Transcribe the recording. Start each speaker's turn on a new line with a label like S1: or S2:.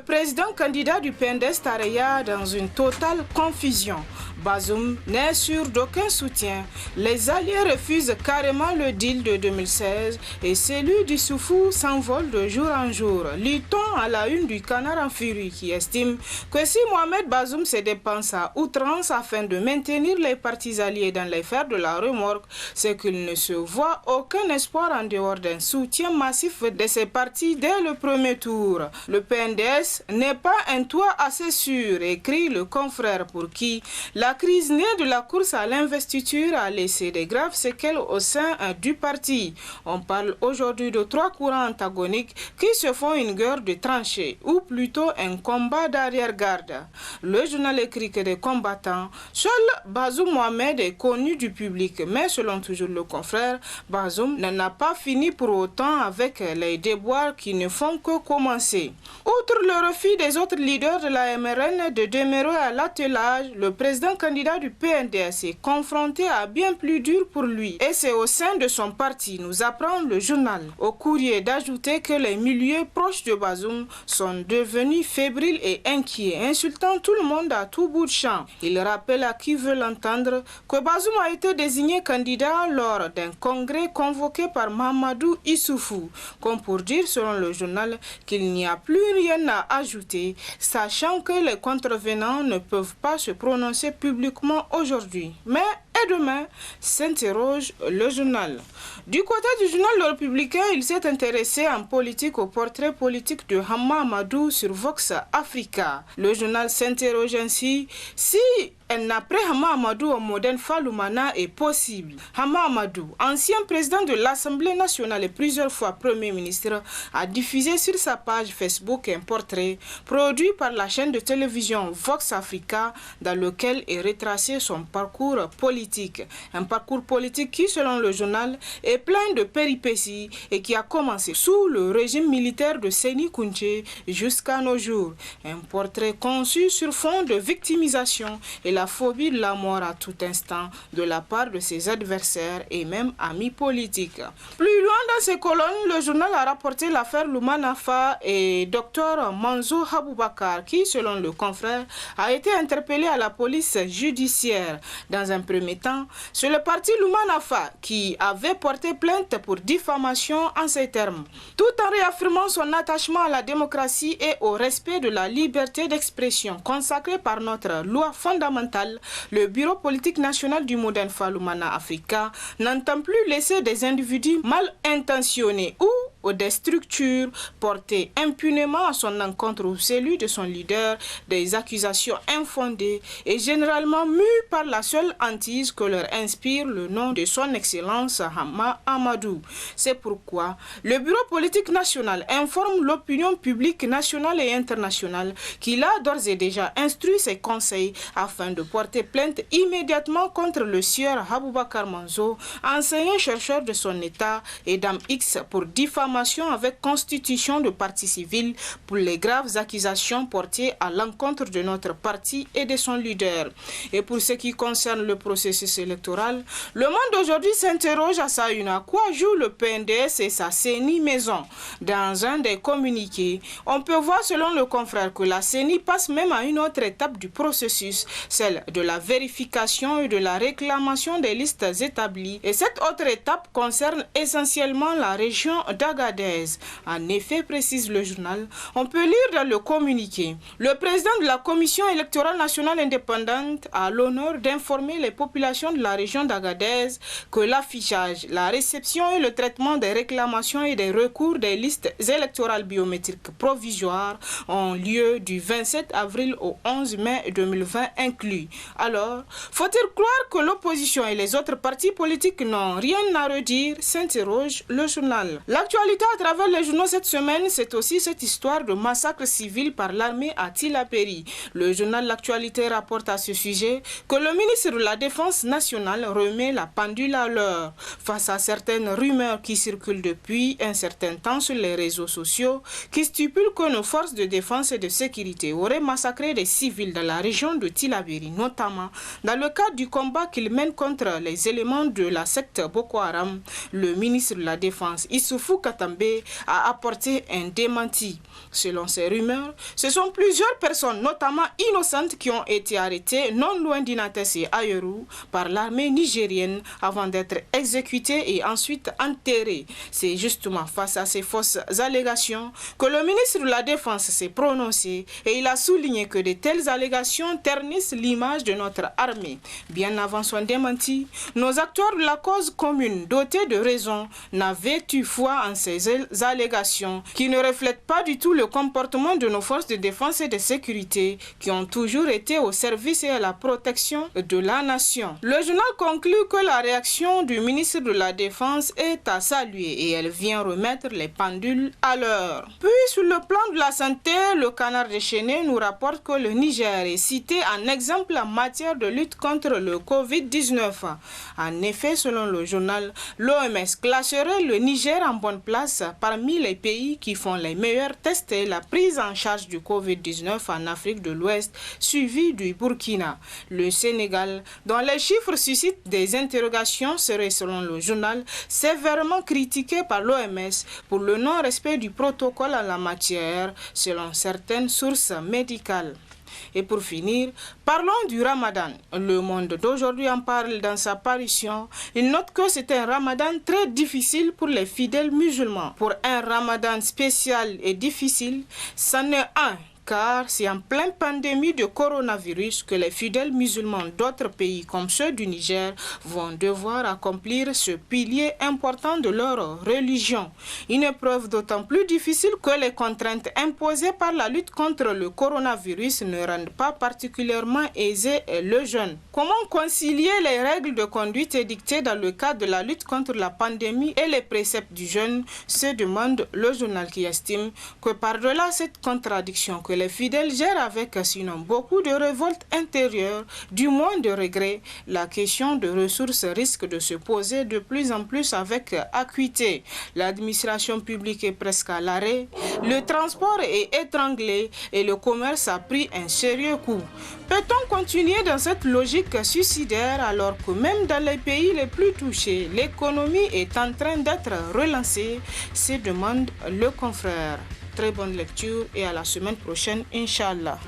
S1: président candidat du PNDS Taraya dans une totale confusion. Bazoum n'est sûr d'aucun soutien. Les alliés refusent carrément le deal de 2016 et celui d'Issoufou s'envole de jour en jour. Lit-on à la une du Canard en furie qui estime que si Mohamed Bazoum se dépense à outrance afin de maintenir les partis alliés dans les fers de la remorque, c'est qu'il ne se voit aucun espoir en dehors d'un soutien massif de ces partis dès le premier tour. Le PNDS n'est pas un toit assez sûr, écrit le confrère, pour qui la crise née de la course à l'investiture a laissé des graves séquelles au sein du parti. On parle aujourd'hui de trois courants antagoniques qui se font une guerre de tranchées, ou plutôt un combat d'arrière-garde. Le journal écrit que des combattants, seul Bazoum Mohamed est connu du public, mais selon toujours le confrère, Bazoum n'en a pas fini pour autant avec les déboires qui ne font que commencer. Outre le refus des autres leaders de la MRN de demeurer à l'attelage, le président candidat du PNDS est confronté à bien plus dur pour lui. Et c'est au sein de son parti, nous apprend le journal. Au courrier d'ajouter que les milieux proches de Bazoum sont devenus fébriles et inquiets, insultant tout le monde à tout bout de champ. Il rappelle à qui veut l'entendre que Bazoum a été désigné candidat lors d'un congrès convoqué par Mahamadou Issoufou, comme pour dire selon le journal qu'il n'y a plus rien à ajouter, sachant que les contrevenants ne peuvent pas se prononcer publiquement aujourd'hui. Mais et demain, s'interroge le journal. Du côté du journal Le Républicain, il s'est intéressé en politique au portrait politique de Hama Amadou sur Vox Africa. Le journal s'interroge ainsi si un après Hama Amadou au modèle Faloumana est possible. Hama Amadou, ancien président de l'Assemblée nationale et plusieurs fois Premier ministre, a diffusé sur sa page Facebook un portrait produit par la chaîne de télévision Vox Africa dans lequel est retracé son parcours politique. Un parcours politique qui, selon le journal, est plein de péripéties et qui a commencé sous le régime militaire de Séni Kounché jusqu'à nos jours. Un portrait conçu sur fond de victimisation et la phobie de la mort à tout instant de la part de ses adversaires et même amis politiques. Plus loin dans ses colonnes, le journal a rapporté l'affaire Loumanafa et Dr Manzo Haboubakar qui, selon le confrère, a été interpellé à la police judiciaire. Dans un premier temps, c'est le parti Loumanafa qui avait porté plainte pour diffamation en ces termes, tout en réaffirmant son attachement à la démocratie et au respect de la liberté d'expression consacrée par notre loi fondamentale. Le bureau politique national du Modern Faloumana Africa n'entend plus laisser des individus mal intentionnés ou des structures portées impunément à son encontre ou celui de son leader des accusations infondées et généralement mues par la seule hantise que leur inspire le nom de son excellence Hama Amadou. C'est pourquoi le bureau politique national informe l'opinion publique nationale et internationale qu'il a d'ores et déjà instruit ses conseils afin de porter plainte immédiatement contre le sieur Haboubakar Manzo, enseignant-chercheur de son état et dame X pour diffamation avec constitution de parti civil pour les graves accusations portées à l'encontre de notre parti et de son leader. Et pour ce qui concerne le processus électoral, le monde aujourd'hui s'interroge à sa une à quoi joue le PNDS et sa CENI maison. Dans un des communiqués, on peut voir selon le confrère que la CENI passe même à une autre étape du processus, celle de la vérification et de la réclamation des listes établies. Et cette autre étape concerne essentiellement la région d'Agadez. En effet, précise le journal, on peut lire dans le communiqué, le président de la Commission électorale nationale indépendante a l'honneur d'informer les populations de la région d'Agadez que l'affichage, la réception et le traitement des réclamations et des recours des listes électorales biométriques provisoires ont lieu du 27 avril au 11 mai 2020 inclus. Alors, faut-il croire que l'opposition et les autres partis politiques n'ont rien à redire, s'interroge le journal. L'actualité à travers les journaux cette semaine, c'est aussi cette histoire de massacre civil par l'armée à Tillabéri. Le journal L'Actualité rapporte à ce sujet que le ministre de la Défense nationale remet la pendule à l'heure. Face à certaines rumeurs qui circulent depuis un certain temps sur les réseaux sociaux, qui stipulent que nos forces de défense et de sécurité auraient massacré des civils dans la région de Tillabéri, notamment dans le cadre du combat qu'ils mènent contre les éléments de la secte Boko Haram, le ministre de la Défense, Issoufou També a apporté un démenti. Selon ces rumeurs, ce sont plusieurs personnes, notamment innocentes, qui ont été arrêtées non loin d'Inates et Ayoru par l'armée nigérienne avant d'être exécutées et ensuite enterrées. C'est justement face à ces fausses allégations que le ministre de la Défense s'est prononcé et il a souligné que de telles allégations ternissent l'image de notre armée. Bien avant son démenti, nos acteurs de la cause commune, dotés de raison, n'avaient eu foi en ces allégations qui ne reflètent pas du tout le comportement de nos forces de défense et de sécurité qui ont toujours été au service et à la protection de la nation. Le journal conclut que la réaction du ministre de la Défense est à saluer et elle vient remettre les pendules à l'heure. Puis sur le plan de la santé, le Canard déchaîné nous rapporte que le Niger est cité en exemple en matière de lutte contre le Covid-19. En effet, selon le journal, l'OMS classerait le Niger en bonne place parmi les pays qui font les meilleurs tests et la prise en charge du Covid-19 en Afrique de l'Ouest, suivi du Burkina. Le Sénégal, dont les chiffres suscitent des interrogations, serait, selon le journal, sévèrement critiqué par l'OMS pour le non-respect du protocole en la matière, selon certaines sources médicales. Et pour finir, parlons du Ramadan. Le Monde d'aujourd'hui en parle dans sa parution. Il note que c'est un Ramadan très difficile pour les fidèles musulmans. Pour un Ramadan spécial et difficile, c'en est un. Car c'est en pleine pandémie de coronavirus que les fidèles musulmans d'autres pays comme ceux du Niger vont devoir accomplir ce pilier important de leur religion. Une épreuve d'autant plus difficile que les contraintes imposées par la lutte contre le coronavirus ne rendent pas particulièrement aisé le jeûne. Comment concilier les règles de conduite édictées dans le cadre de la lutte contre la pandémie et les préceptes du jeûne, se demande le journal qui estime que par-delà cette contradiction que les fidèles gèrent avec sinon beaucoup de révolte intérieure, du moins de regret, la question de ressources risque de se poser de plus en plus avec acuité. L'administration publique est presque à l'arrêt, le transport est étranglé et le commerce a pris un sérieux coup. Peut-on continuer dans cette logique suicidaire alors que même dans les pays les plus touchés, l'économie est en train d'être relancée, se demande le confrère. Très bonne lecture et à la semaine prochaine, Inch'Allah.